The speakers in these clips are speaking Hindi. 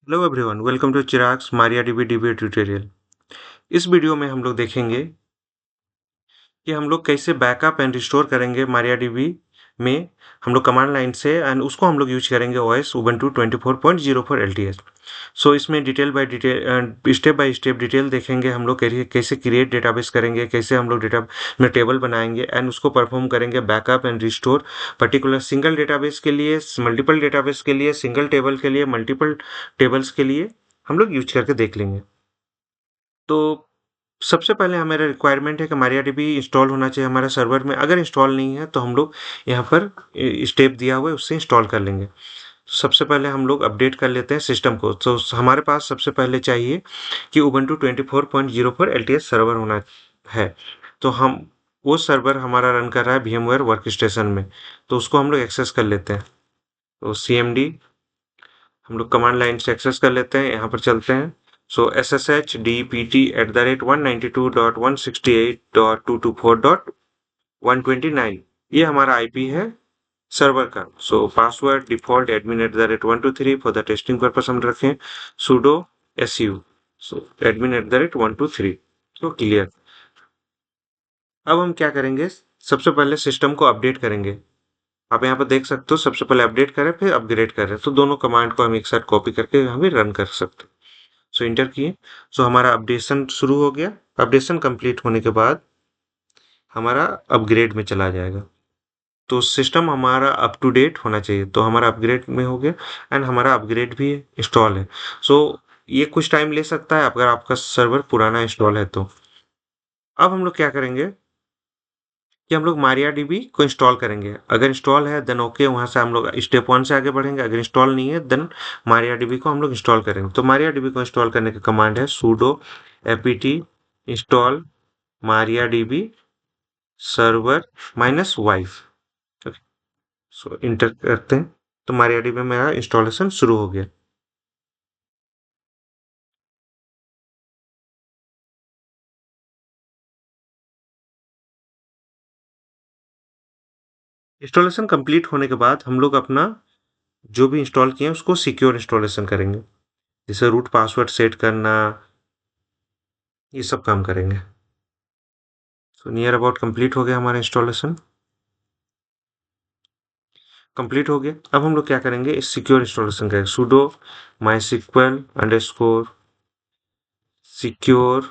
Hello everyone, welcome to Chirag's MariaDB DB tutorial. इस वीडियो में हम लोग देखेंगे कि हम लोग कैसे बैकअप एंड रिस्टोर करेंगे मारियाडीबी में। हम लोग कमांड लाइन से एंड उसको हम लोग यूज करेंगे ओएस उबुंटू 24.04 एलटीएस। सो इसमें detail by detail step by step detail देखेंगे हम लोग कैसे क्रिएट डेटाबेस करेंगे, कैसे हम लोग डेटा में टेबल बनाएंगे एंड उसको परफॉर्म करेंगे backup and restore. Particular single database के लिए, मल्टीपल डेटाबेस के लिए, सिंगल टेबल के लिए, मल्टीपल टेबल्स के लिए हम लोग यूज करके देख लेंगे। तो सबसे पहले हमारा रिक्वायरमेंट है कि MariaDB इंस्टॉल होना चाहिए हमारे सर्वर में। अगर इंस्टॉल नहीं है तो हम लोग यहाँ पर स्टेप दिया हुआ है उससे इंस्टॉल कर लेंगे। सबसे पहले हम लोग अपडेट कर लेते हैं सिस्टम को। तो हमारे पास सबसे पहले चाहिए कि उबुंटू 24.04 एलटीएस सर्वर होना है। तो हम वो सर्वर हमारा रन कर रहा है VMware वर्क स्टेशन में, तो उसको हम लोग एक्सेस कर लेते हैं। तो CMD हम लोग कमांड लाइन से एक्सेस कर लेते हैं, यहाँ पर चलते हैं। सो sshd.pt@192.168.224.129 ये हमारा आईपी है सर्वर का। सो password default admin@123 for the testing purpose हम रखें sudo su। सो admin@123 तो क्लियर। अब हम क्या करेंगे, सबसे पहले सिस्टम को अपडेट करेंगे। आप यहाँ पर देख सकते हो, सबसे पहले अपडेट करें फिर अपग्रेड करें, तो दोनों कमांड को हम एक साथ कॉपी करके हम भी रन कर सकते हैं। सो इंटर किए। सो हमारा अपडेशन शुरू हो गया। अपडेशन कंप्लीट होने के बाद हमारा अपग्रेड में चला जाएगा। तो सिस्टम हमारा अप टू डेट होना चाहिए, तो हमारा अपग्रेड में हो गया एंड हमारा अपग्रेड भी इंस्टॉल है। सो ये कुछ टाइम ले सकता है अगर आपका सर्वर पुराना इंस्टॉल है तो। अब हम लोग क्या करेंगे कि हम लोग MariaDB को इंस्टॉल करेंगे। अगर इंस्टॉल है देन ओके, वहां से हम लोग स्टेप 1 से आगे बढ़ेंगे। अगर इंस्टॉल नहीं है देन MariaDB को हम लोग इंस्टॉल करेंगे। तो MariaDB को इंस्टॉल करने का कमांड है sudo apt install MariaDB server -wife। सो इंटर करते हैं तो MariaDB में मेरा इंस्टॉलेशन शुरू हो गया। इंस्टॉलेशन कंप्लीट होने के बाद हम लोग अपना जो भी इंस्टॉल किए उसको सिक्योर इंस्टॉलेशन करेंगे, जैसे रूट पासवर्ड सेट करना, ये सब काम करेंगे। सो नियर अबाउट कंप्लीट हो गया हमारा इंस्टॉलेशन, कंप्लीट हो गया। अब हम लोग क्या करेंगे, इस सिक्योर इंस्टॉलेशन करेंगे sudo mysql _secure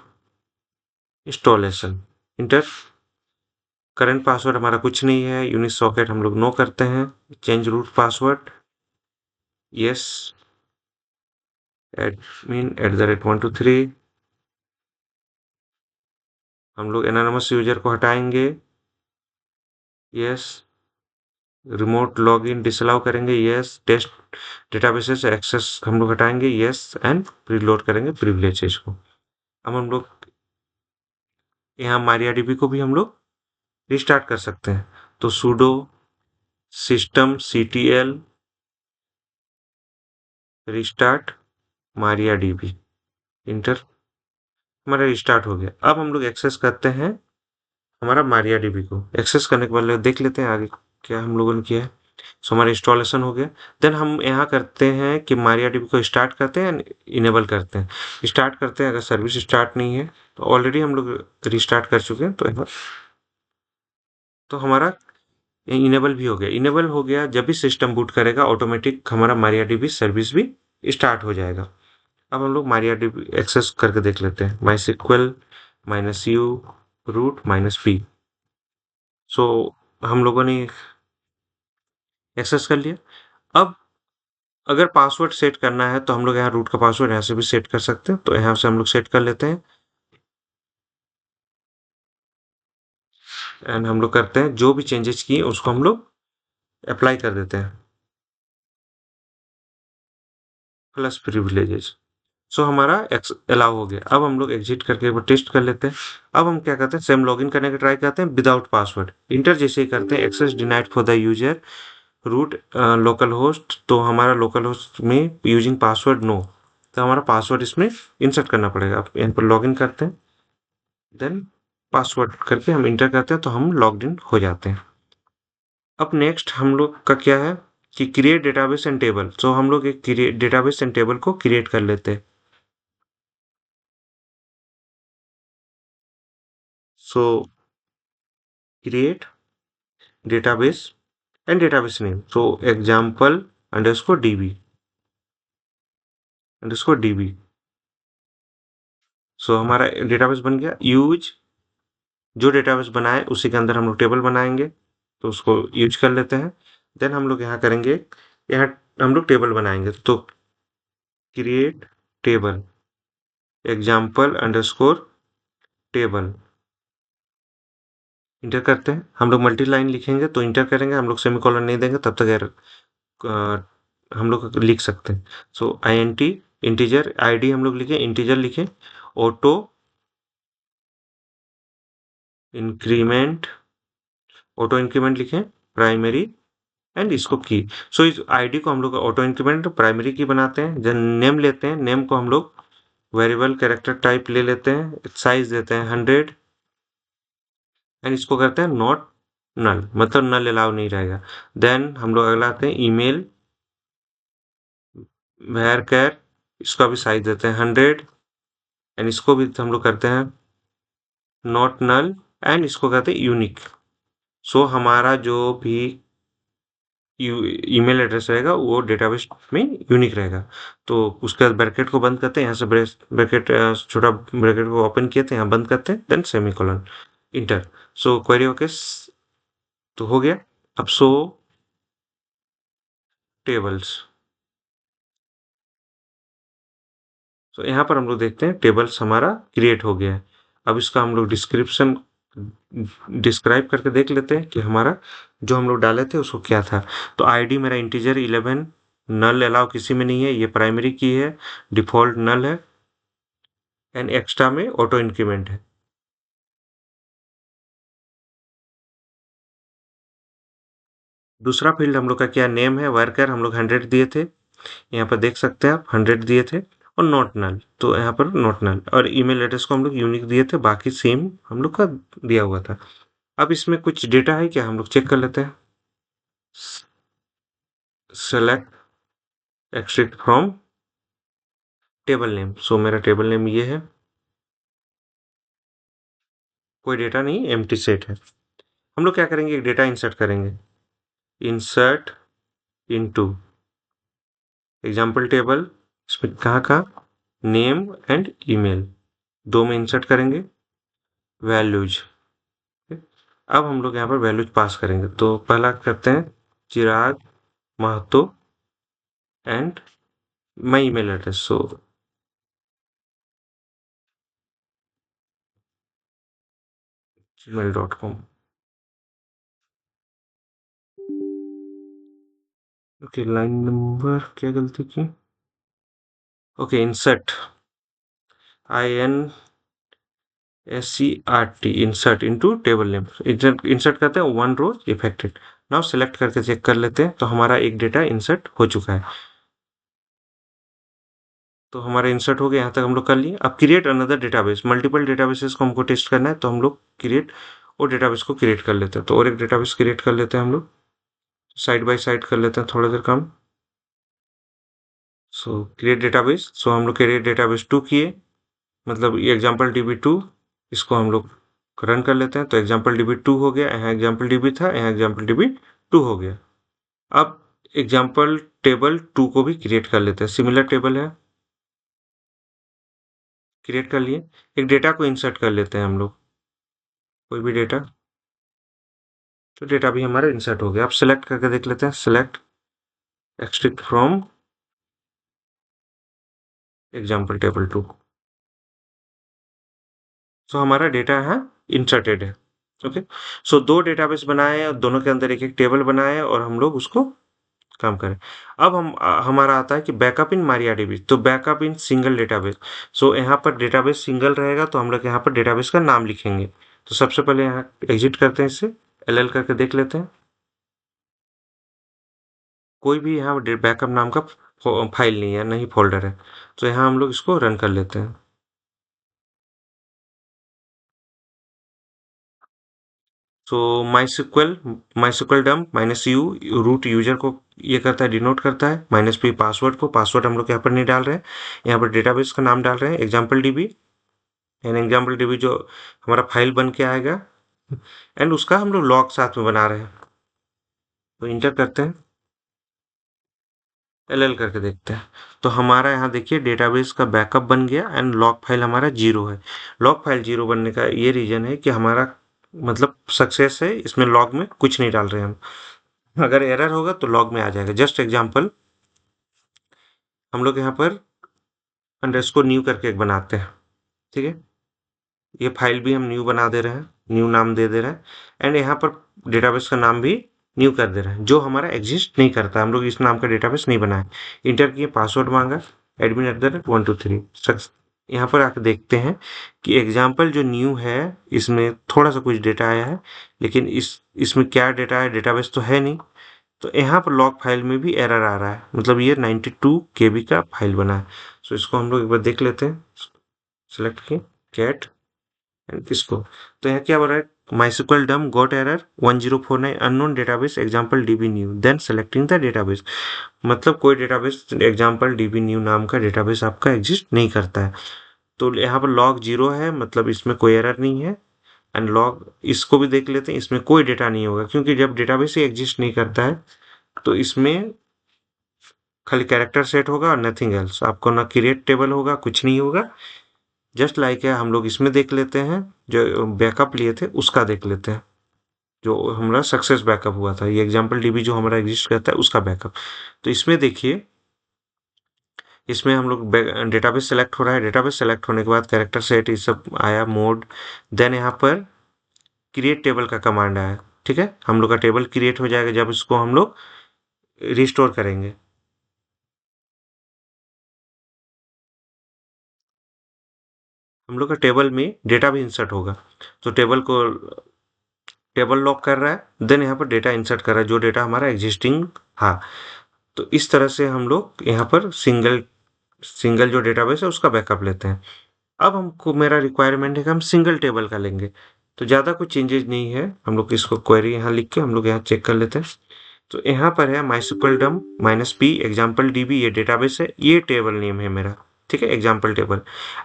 installation inter. Current password हमारा कुछ नहीं है, यूनिक सॉकेट हम लोग नो करते हैं। Change root password yes, admin@123। हम लोग एनोनिमस यूजर को हटाएंगे यस। रिमोट लॉगिन डिसअलाउ करेंगे यस। टेस्ट डेटाबेसेस एक्सेस हम लोग हटाएंगे यस एंड प्रीलोड करेंगे प्रिविलेजेस को। अब हम लोग यहाँ MariaDB को भी हम लोग रिस्टार्ट कर सकते हैं। तो sudo systemctl restart MariaDB inter. हमारा रिस्टार्ट हो गया। अब हम लोग एक्सेस करते हैं हमारा MariaDB को। एक्सेस करने के बाद देख लेते हैं आगे क्या हम लोगों ने किया है। सो हमारा इंस्टॉलेशन हो गया। देन हम यहाँ करते हैं कि MariaDB को स्टार्ट करते हैं, इनेबल करते हैं। स्टार्ट करते हैं, अगर सर्विस स्टार्ट नहीं है तो ऑलरेडी हम लोग रिस्टार्ट कर चुके हैं, तो हमारा इनेबल भी हो गया। इनेबल हो गया, जब भी सिस्टम बूट करेगा ऑटोमेटिक हमारा MariaDB सर्विस भी स्टार्ट हो जाएगा। अब हम लोग MariaDB एक्सेस करके देख लेते हैं। MySQL -u root -p। सो हम लोगों ने एक्सेस कर लिया। अब अगर पासवर्ड सेट करना है तो हम लोग यहाँ रूट का पासवर्ड यहाँ से भी सेट कर सकते हैं, तो यहाँ से हम लोग सेट कर लेते हैं एंड हम लोग करते हैं जो भी चेंजेस किए उसको हम लोग अप्लाई कर देते हैं प्लस प्रिविलेजेस। सो हमारा अलाउ हो गया। अब हम लोग एग्जिट करके एक बार टेस्ट कर लेते हैं। अब हम क्या करते हैं, सेम लॉगिन करने का ट्राई करते हैं विदाउट पासवर्ड। इंटर जैसे ही करते हैं, access denied for the user root local host, तो हमारा लोकल होस्ट में यूजिंग पासवर्ड नो, तो हमारा पासवर्ड इसमें इंसर्ट करना पड़ेगा। आप यहाँ पर लॉगिन करते हैं, देन पासवर्ड करके हम इंटर करते हैं तो हम लॉग्ड इन हो जाते हैं। अब नेक्स्ट हम लोग का क्या है, कि create database and table. So हम लोग एक डेटाबेस एंड टेबल को क्रिएट कर लेते हैं। So create database and database name, so example underscore DB underscore DB. So हमारा डेटाबेस बन गया। यूज, जो डेटाबेस बनाए उसी के अंदर हम लोग टेबल बनाएंगे, तो उसको यूज कर लेते हैं। देन हम लोग यहाँ करेंगे, यहाँ हम लोग टेबल बनाएंगे, तो create table example underscore table, inter करते हैं। हम लोग मल्टी लाइन लिखेंगे तो इंटर करेंगे, हम लोग सेमीकोलन नहीं देंगे तब तक हम लोग लिख सकते हैं। So I N T integer, ID हम लोग लिखे, इंटीजर लिखे, ऑटो इंक्रीमेंट, ऑटो इंक्रीमेंट लिखें, प्राइमरी एंड इसको की। सो इस आईडी को हम लोग ऑटो इंक्रीमेंट प्राइमरी की बनाते हैं। जब नेम लेते हैं, नेम को हम लोग वेरिएबल कैरेक्टर टाइप ले लेते हैं, साइज देते हैं 100 एंड इसको करते हैं नॉट नल, मतलब नल अलाउ नहीं रहेगा। देन हम लोग अगला आते हैं ईमेल वेर कैर, इसका भी साइज देते हैं 100 एंड इसको भी हम लोग करते हैं नॉट नल एंड इसको कहते हैं यूनिक। सो हमारा जो भी ईमेल एड्रेस रहेगा वो डेटाबेस में यूनिक रहेगा। तो उसके बाद ब्रैकेट को बंद करते हैं, यहाँ से ब्रैकेट छोटा ब्रैकेट को ओपन किए थे, यहाँ बंद करते हैं, देन सेमीकोलन, इंटर। सो क्वेरी ओके, तो हो गया। अब शो टेबल्स, तो यहाँ पर हम लोग देखते हैं टेबल्स हमारा क्रिएट हो गया है। अब इसका हम लोग डिस्क्रिप्शन डिस्क्राइब करके देख लेते हैं कि हमारा जो हम लोग डाले थे उसको क्या था। तो आईडी मेरा इंटीजर 11, नल अलाउ किसी में नहीं है, ये प्राइमरी की है, डिफॉल्ट नल है एंड एक्स्ट्रा में ऑटो इंक्रीमेंट है। दूसरा फील्ड हम लोग का क्या नेम है, वर्कर हम लोग 100 दिए थे, यहाँ पर देख सकते हैं आप 100 दिए थे, और नॉट नल, तो यहाँ पर नॉट नल, और ईमेल एड्रेस को हम लोग यूनिक दिए थे, बाकी सेम हम लोग का दिया हुआ था। अब इसमें कुछ डेटा है क्या, हम लोग चेक कर लेते हैं। Select extract from table name, so मेरा टेबल नेम ये है, कोई डेटा नहीं, एम्प्टी सेट है। हम लोग क्या करेंगे, एक डेटा इंसर्ट करेंगे, इंसर्ट इनटू एग्जाम्पल टेबल, इसमें कहाँ का नेम एंड ईमेल, दो में इंसर्ट करेंगे, वैल्यूज। अब हम लोग यहाँ पर वैल्यूज पास करेंगे, तो पहला करते हैं Chirag Mahato and my email address, so gmail.com। Okay, line number क्या गलती की, okay, insert I N S C R T, insert into table name, insert करते हैं one row affected. Now select करके चेक कर लेते हैं, तो हमारा एक डेटा इंसर्ट हो चुका है। तो हमारा इंसर्ट हो गया, यहाँ तक हम लोग कर लिए। अब create another database, multiple databases को हमको टेस्ट करना है, तो हम लोग क्रिएट और डेटाबेस को क्रिएट कर लेते हैं। तो और एक डेटाबेस क्रिएट कर लेते हैं हम लोग, साइड बाय साइड कर लेते हैं थोड़ा देर काम। सो क्रिएट डेटाबेस, सो हम लोग क्रिएट डेटाबेस 2 किए, मतलब ये एग्जाम्पल डीबी 2, इसको हम लोग रन कर लेते हैं। तो एग्जाम्पल डीबी 2 हो गया, यहाँ एग्जाम्पल डीबी था, यहाँ एग्जाम्पल डीबी 2 हो गया। अब एग्जाम्पल टेबल 2 को भी क्रिएट कर लेते हैं, सिमिलर टेबल है, क्रिएट कर लिए। एक डेटा को इंसर्ट कर लेते हैं हम लोग, कोई भी डेटा, तो डेटा भी हमारा इंसर्ट हो गया। अब सेलेक्ट करके देख लेते हैं, select extract from example table 2, सो हमारा डेटा यहाँ इंसर्टेड है। ओके, सो दो डेटाबेस बनाए हैं और दोनों के अंदर एक एक टेबल बनाए हैं और हम लोग उसको काम करें। अब हमारा आता है कि बैकअप इन मारियाडीबी, तो बैकअप इन सिंगल डेटाबेस। सो यहाँ पर डेटाबेस सिंगल रहेगा, तो हम लोग यहाँ पर डेटाबेस का नाम लिखेंगे। तो सबसे पहले यहाँ एग्जिट करते हैं, इससे एल करके देख लेते हैं, कोई भी यहाँ बैकअप नाम का फाइल नहीं है, नहीं फोल्डर है। तो यहाँ हम लोग इसको रन कर लेते हैं। So my SQL dump minus U root user को ये करता है, डिनोट करता है, माइनस पी पासवर्ड को। पासवर्ड हम लोग यहाँ पर नहीं डाल रहे हैं, यहाँ पर डेटाबेस का नाम डाल रहे हैं example dB. And example dB जो हमारा फाइल बन के आएगा, एंड उसका हम लोग लॉग साथ में बना रहे हैं। तो इंटर करते हैं, एल करके देखते हैं। तो हमारा यहाँ देखिए डेटाबेस का बैकअप बन गया एंड लॉग फाइल हमारा जीरो है। लॉग फाइल जीरो बनने का ये रीजन है कि हमारा मतलब सक्सेस है, इसमें लॉग में कुछ नहीं डाल रहे हैं हम। अगर एरर होगा तो लॉग में आ जाएगा। जस्ट एग्जांपल हम लोग यहाँ पर अंडरस्कोर न्यू करके एक बनाते हैं, ठीक है। ये फाइल भी हम न्यू बना दे रहे हैं, न्यू नाम दे दे रहे हैं, एंड यहाँ पर डेटाबेस का नाम भी न्यू कर दे रहे हैं, जो हमारा एग्जिस्ट नहीं करता। हम लोग इस नाम का डेटाबेस नहीं बनाए। इंटर किए, पासवर्ड मांगा, admin@123। यहाँ पर आकर देखते हैं कि एग्जाम्पल जो न्यू है इसमें थोड़ा सा कुछ डेटा आया है, लेकिन इसमें क्या डेटा है, डेटाबेस तो है नहीं। तो यहाँ पर लॉग फाइल में भी एरर आ रहा है, मतलब ये 92 केबी का फाइल बना है। सो इसको हम लोग एक बार देख लेते हैं। सेलेक्ट किए कैट एंड इसको, तो यहाँ क्या बोल रहा है, MySQL dump got error 1049 unknown database example DB new then selecting the database. मतलब कोई डेटाबेस एग्जाम्पल डीबी न्यू नाम का डेटाबेस आपका एग्जिस्ट नहीं करता है। तो यहाँ पर लॉग जीरो है, मतलब इसमें कोई एरर नहीं है। एंड लॉग इसको भी देख लेते हैं, इसमें कोई डेटा नहीं होगा, क्योंकि जब डेटाबेस ही एग्जिस्ट नहीं करता है तो इसमें खाली कैरेक्टर सेट होगा और नथिंग एल्स। आपको ना क्रिएट टेबल होगा, कुछ नहीं होगा। जस्ट लाइक है, हम लोग इसमें देख लेते हैं, जो बैकअप लिए थे उसका देख लेते हैं, जो हमारा सक्सेस बैकअप हुआ था। ये एग्जाम्पल डीबी जो हमारा एग्जिस्ट करता है उसका बैकअप। तो इसमें देखिए, इसमें हम लोग डेटाबेस सेलेक्ट हो रहा है। डेटाबेस सेलेक्ट होने के बाद कैरेक्टर सेट ये सब आया, मोड। देन यहाँ पर क्रिएट टेबल का कमांड आया, ठीक है। हम लोग का टेबल क्रिएट हो जाएगा जब इसको हम लोग रिस्टोर करेंगे। हम लोग का टेबल में डेटा भी इंसर्ट होगा, तो टेबल लॉक कर रहा है, देन यहाँ पर डेटा इंसर्ट कर रहा है, जो डेटा हमारा एग्जिस्टिंग था। तो इस तरह से हम लोग यहाँ पर सिंगल सिंगल जो डेटाबेस है उसका बैकअप लेते हैं। अब हमको मेरा रिक्वायरमेंट है कि हम सिंगल टेबल का लेंगे, तो ज़्यादा कुछ चेंजेस नहीं है। हम लोग इसको क्वेरी यहाँ लिख के हम लोग यहाँ चेक कर लेते हैं। तो यहाँ पर है MySQL डम माइनस पी एग्जाम्पल डीबी, ये डेटाबेस है, ये टेबल नेम है मेरा, ठीक है, example table.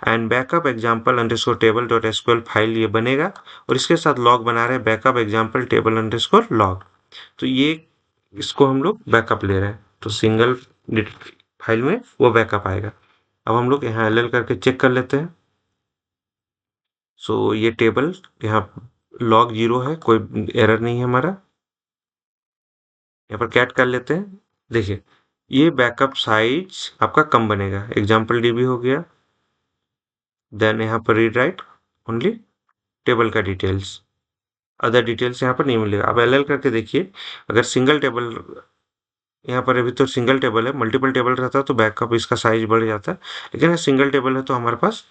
And backup example underscore table dot SQL file ये बनेगा, और इसके साथ लॉग बना रहे हैं backup example table underscore log. तो ये इसको हम लोग बैकअप ले रहे हैं, तो सिंगल फाइल में वो बैकअप आएगा। अब हम लोग यहाँ एल करके चेक कर लेते हैं। सो ये टेबल यहाँ लॉग जीरो है, कोई एरर नहीं है हमारा। यहाँ पर कैट कर लेते हैं, देखिए ये बैकअप साइज आपका कम बनेगा। एग्जाम्पल डीबी हो गया, देन यहाँ पर रीड राइट ओनली टेबल का डिटेल्स, अदर डिटेल्स यहाँ पर नहीं मिलेगा। अब एल करके देखिए, अगर सिंगल टेबल, यहाँ पर अभी तो सिंगल टेबल है, मल्टीपल टेबल रहता तो बैकअप इसका साइज बढ़ जाता, लेकिन यहाँ सिंगल टेबल है तो हमारे पास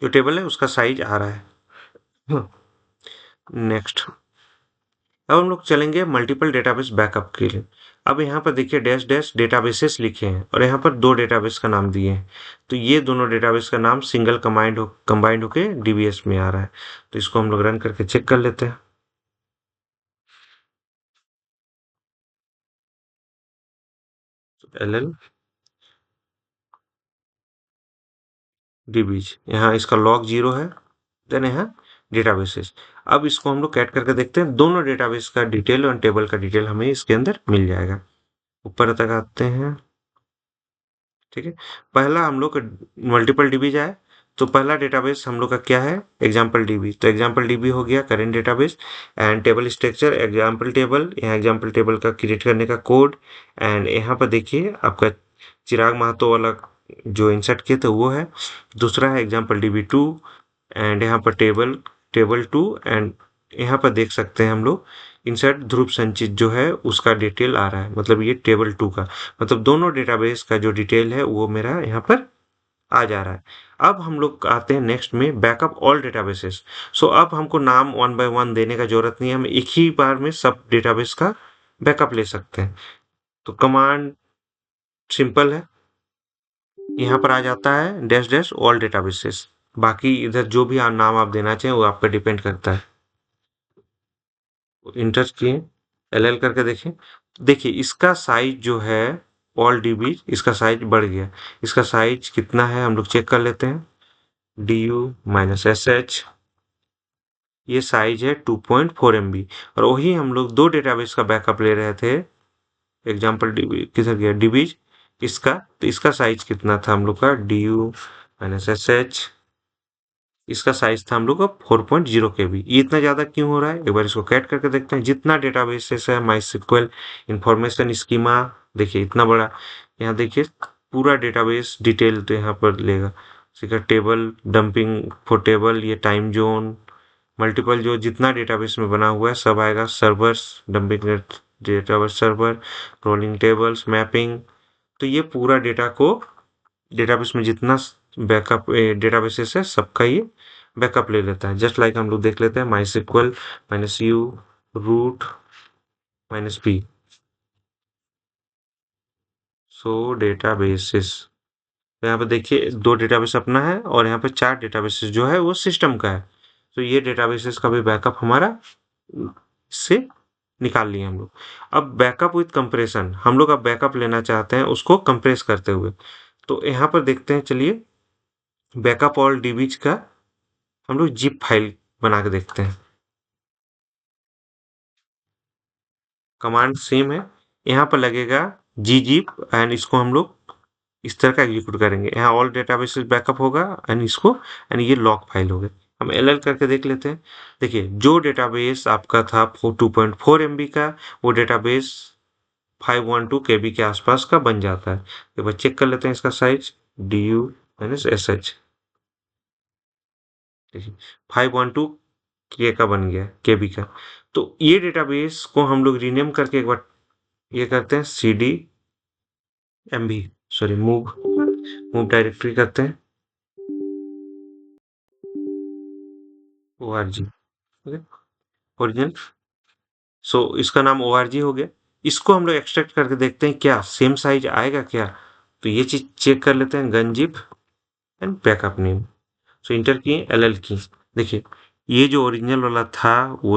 जो टेबल है उसका साइज आ रहा है। नेक्स्ट, अब हम लोग चलेंगे मल्टीपल डेटाबेस बैकअप के लिए। अब यहाँ पर देखिए डैश डैश डेटाबेसेस लिखे हैं, और यहाँ पर दो डेटाबेस का नाम दिए हैं। तो ये दोनों डेटाबेस का नाम सिंगल कंबाइंड होके डीबीएस में आ रहा है। तो इसको हम लोग रन करके चेक कर लेते हैं। एल डीबीज, यहाँ इसका लॉग जीरो है, देन यहाँ डेटाबेसेस। अब इसको हम लोग कैट करके देखते हैं, दोनों डेटाबेस का डिटेल और टेबल का डिटेल हमें इसके अंदर मिल जाएगा। ऊपर तक आते हैं, ठीक है। पहला हम लोग मल्टीपल डीबी जाए, तो पहला डेटाबेस हम लोग का क्या है, एग्जाम्पल डीबी। तो एग्जाम्पल डीबी हो गया current database. And table structure example table, यहाँ एग्जाम्पल टेबल का क्रिएट करने का कोड। एंड यहाँ पर देखिए आपका चिराग महतो वाला जो इंसर्ट किए थे वो है। दूसरा है एग्जाम्पल डीबी टू, एंड यहाँ पर टेबल टेबल टू। एंड यहाँ पर देख सकते हैं हम लोग इंसर्ट ध्रुव संचित जो है उसका डिटेल आ रहा है, मतलब ये टेबल टू का, मतलब दोनों डेटाबेस का जो डिटेल है वो मेरा यहाँ पर आ जा रहा है। अब हम लोग आते हैं नेक्स्ट में बैकअप ऑल डेटाबेसेस। सो अब हमको नाम वन बाय वन देने का जरूरत नहीं है, हम एक ही बार में सब डेटाबेस का बैकअप ले सकते हैं। तो कमांड सिंपल है, यहाँ पर आ जाता है डैश डैश ऑल डेटाबेसेस। बाकी इधर जो भी नाम आप देना चाहें वो आप पे डिपेंड करता है। इंटर किए, एल करके देखें। देखिए इसका साइज जो है ऑल डीबी, इसका साइज बढ़ गया। इसका साइज कितना है हम लोग चेक कर लेते हैं। DU-SH, ये साइज है 2.4 MB। और वही हम लोग दो डेटाबेस का बैकअप ले रहे थे। एग्जाम्पल डीबी किधर गया, डीबीज, इसका, तो इसका साइज कितना था हम लोग का, DU-SH, इसका साइज था हम लोग का 4.0 KB। ये इतना ज्यादा क्यों हो रहा है, एक बार इसको कैट करके देखते हैं। जितना डेटाबेसेस है, माई सिक्वल, इंफॉर्मेशन स्कीमा, देखिए इतना बड़ा। यहाँ देखिए पूरा डेटाबेस डिटेल तो यहाँ पर लेगा। ठीक है, टेबल डंपिंग फॉर टेबल, ये टाइम जोन, मल्टीपल जो जितना डेटाबेस में बना हुआ है सब आएगा। Servers, dumping database server, rolling tables, mapping. तो ये पूरा डेटा को, डेटाबेस में जितना बैकअप डेटाबेसेस है सबका ये बैकअप ले लेता है। जस्ट लाइक हम लोग देख लेते हैं माई सिक्वल -U रूट -P, सो डेटाबेसेस। तो यहाँ पे देखिए दो डेटाबेस अपना है और यहाँ पे चार डेटाबेसेस जो है वो सिस्टम का है। तो ये डेटाबेसेस का भी बैकअप हमारा से निकाल लिए हम लोग। अब बैकअप विथ कंप्रेशन, हम लोग अब बैकअप लेना चाहते हैं उसको कंप्रेस करते हुए। तो यहाँ पर देखते हैं, चलिए बैकअप ऑल डीबीज का हम लोग जिप फाइल बना के देखते हैं। कमांड सेम है, यहाँ पर लगेगा gzip एंड इसको हम लोग इस तरह का एग्जीक्यूट करेंगे। यहाँ ऑल डेटाबेसेस बैकअप होगा एंड इसको, एंड ये लॉग फाइल हो गए। हम एल करके देख लेते हैं। देखिए जो डेटाबेस आपका था 2.4 MB का, वो डेटाबेस 512 KB के आसपास का बन जाता है। एक बार चेक कर लेते हैं इसका साइज, DU-SH, देखिए 512 का बन गया, KB का। तो ये डेटाबेस को हम लोग रीनेम करके एक बार ये करते हैं, CD sorry move move directory करते हैं, ORG, ओके, ओरिजिनल। सो इसका नाम ORG हो गया। इसको हम लोग एक्सट्रैक्ट करके देखते हैं क्या सेम साइज आएगा क्या। तो ये चीज चेक कर लेते हैं, gunzip and backup name. So enter किए, LL की, देखिए ये जो ओरिजिनल वाला था वो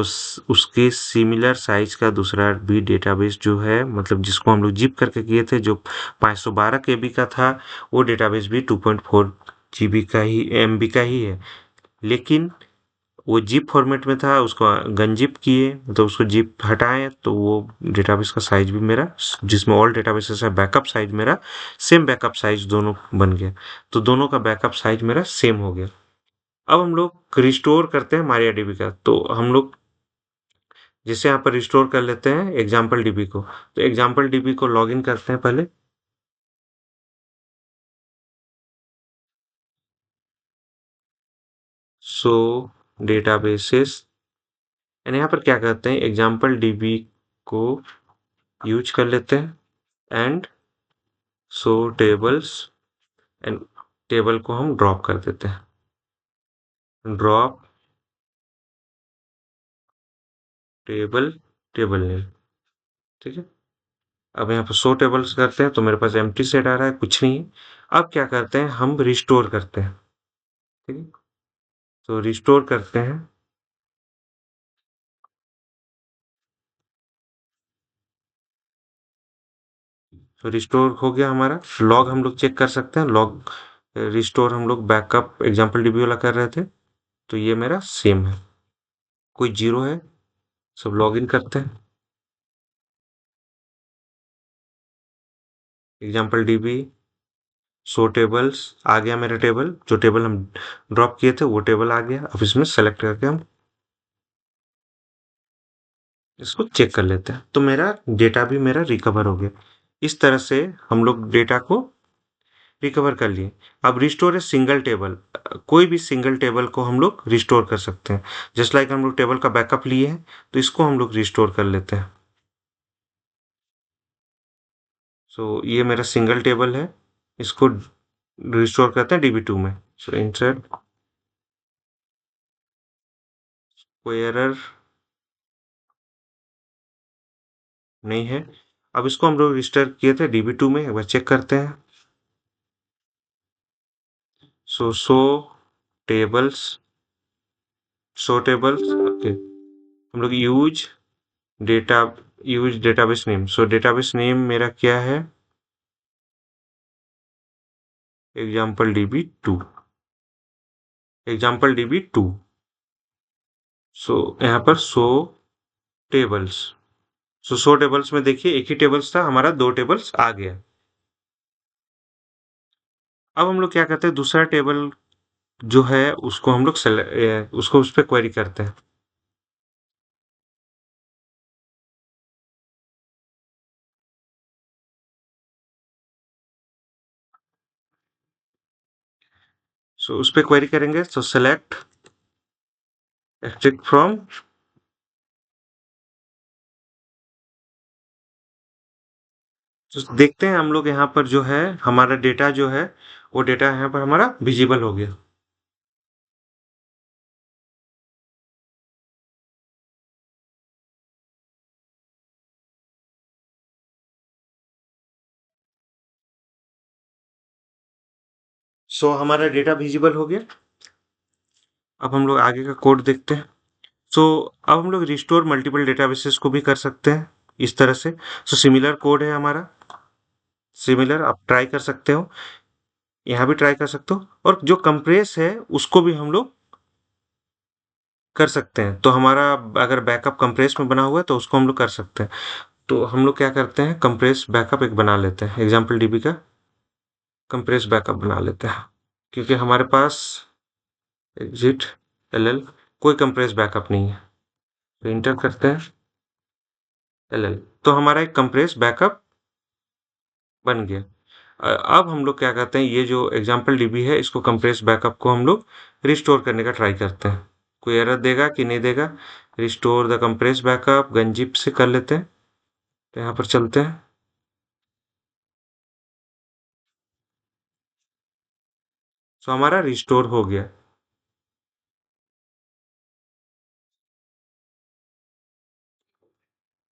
उसके सिमिलर साइज का दूसरा भी डेटाबेस जो है, मतलब जिसको हम लोग जिप करके किए थे, जो 512 KB का था, वो डेटाबेस भी 2.4 GB का ही, MB का ही है। लेकिन वो जिप फॉर्मेट में था, उसको गनजिप किए तो उसको जिप हटाएं तो वो डेटाबेस का साइज भी मेरा, जिसमें ऑल डेटाबेसेस है, बैकअप साइज मेरा सेम बैकअप साइज दोनों बन गया। तो दोनों का बैकअप साइज मेरा सेम हो गया। अब हम लोग रिस्टोर करते हैं MariaDB का। तो हम लोग जैसे यहाँ पर रिस्टोर कर लेते हैं एग्जाम्पल डीबी को। तो एग्जाम्पल डीबी को लॉगिन करते हैं पहले। सो डेटाबेसेस, एंड यहाँ पर क्या करते हैं, एग्जाम्पल डीबी को यूज कर लेते हैं and so tables, and table को हम ड्रॉप कर देते हैं, ड्रॉप टेबल, टेबल नेम, ठीक है। अब यहाँ पर सो टेबल्स करते हैं तो मेरे पास एम्प्टी सेट आ रहा है, कुछ नहीं है। अब क्या करते हैं, हम रिस्टोर करते हैं, ठीक है। तो रिस्टोर करते हैं, तो रिस्टोर हो गया हमारा। लॉग हम लोग चेक कर सकते हैं, लॉग रिस्टोर हम लोग बैकअप एग्जाम्पल डीबी वाला कर रहे थे, तो ये मेरा सेम है, कोई जीरो है। सब लॉग इन करते हैं, एग्जाम्पल डीबी, सो टेबल्स, आ गया मेरा टेबल, जो टेबल हम ड्रॉप किए थे वो टेबल आ गया। अब इसमें सेलेक्ट करके हम इसको चेक कर लेते हैं, तो मेरा डेटा भी मेरा रिकवर हो गया। इस तरह से हम लोग डेटा को रिकवर कर लिए। अब रिस्टोर ए सिंगल टेबल, कोई भी सिंगल टेबल को हम लोग रिस्टोर कर सकते हैं। जस्ट लाइक हम लोग टेबल का बैकअप लिए हैं तो इसको हम लोग रिस्टोर कर लेते हैं। सो ये मेरा सिंगल टेबल है, इसको रिस्टोर करते हैं DB2 में। सो इंसर्ट, कोई एरर नहीं है। अब इसको हम लोग रजिस्टर किए थे DB2 में, एक बार चेक करते हैं। सो टेबल्स, सो टेबल्स, ओके, हम लोग use data use database name. सो डेटाबेस नेम मेरा क्या है, एग्जाम्पल DB2, एग्जाम्पल DB2। सो यहाँ पर शो टेबल्स। सो शो टेबल्स में देखिए एक ही टेबल्स था, हमारा 2 टेबल्स आ गया। अब हम लोग क्या करते हैं, दूसरा टेबल जो है उसको हम लोग उसको उस पर क्वेरी करते हैं। सो उस पर क्वेरी करेंगे, तो सेलेक्ट एक्सट्रैक्ट फ्रॉम, तो देखते हैं हम लोग यहाँ पर जो है हमारा डेटा जो है वो डेटा यहाँ पर हमारा विजिबल हो गया। सो हमारा डेटा विजिबल हो गया। अब हम लोग आगे का कोड देखते हैं। सो अब हम लोग रिस्टोर मल्टीपल डेटाबेसेस को भी कर सकते हैं इस तरह से। सो सिमिलर कोड है हमारा, सिमिलर आप ट्राई कर सकते हो, यहाँ भी ट्राई कर सकते हो, और जो कंप्रेस है उसको भी हम लोग कर सकते हैं। तो हमारा अगर बैकअप कंप्रेस में बना हुआ है तो उसको हम लोग कर सकते हैं। तो हम लोग क्या करते हैं, कंप्रेस बैकअप एक बना लेते हैं, एग्जाम्पल DB का कंप्रेस बैकअप बना लेते हैं, क्योंकि हमारे पास एग्जिट LL कोई कंप्रेस बैकअप नहीं है। तो इंटर करते हैं LL, तो हमारा एक कंप्रेस बैकअप बन गया। अब हम लोग क्या करते हैं, ये जो एग्जाम्पल DB है इसको कंप्रेस बैकअप को हम लोग रिस्टोर करने का ट्राई करते हैं। कोई एरर देगा कि नहीं देगा। रिस्टोर द कंप्रेस बैकअप गंजिप से कर लेते हैं। तो यहाँ पर चलते हैं। तो हमारा रिस्टोर हो गया।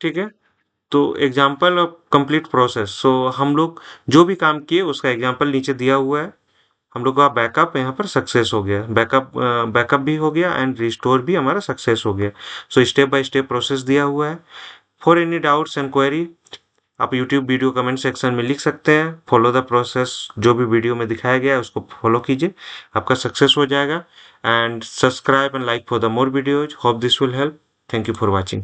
ठीक है। तो एग्जाम्पल ऑफ कंप्लीट प्रोसेस। सो हम लोग जो भी काम किए उसका एग्जाम्पल नीचे दिया हुआ है। हम लोग का बैकअप यहाँ पर सक्सेस हो गया, बैकअप भी हो गया एंड रिस्टोर भी हमारा सक्सेस हो गया। So step by step process दिया हुआ है। For any doubts and query आप यूट्यूब वीडियो कमेंट सेक्शन में लिख सकते हैं। फॉलो द प्रोसेस, जो भी वीडियो में दिखाया गया है उसको फॉलो कीजिए, आपका सक्सेस हो जाएगा। And subscribe and like for the more videos, hope this will help. Thank you for watching.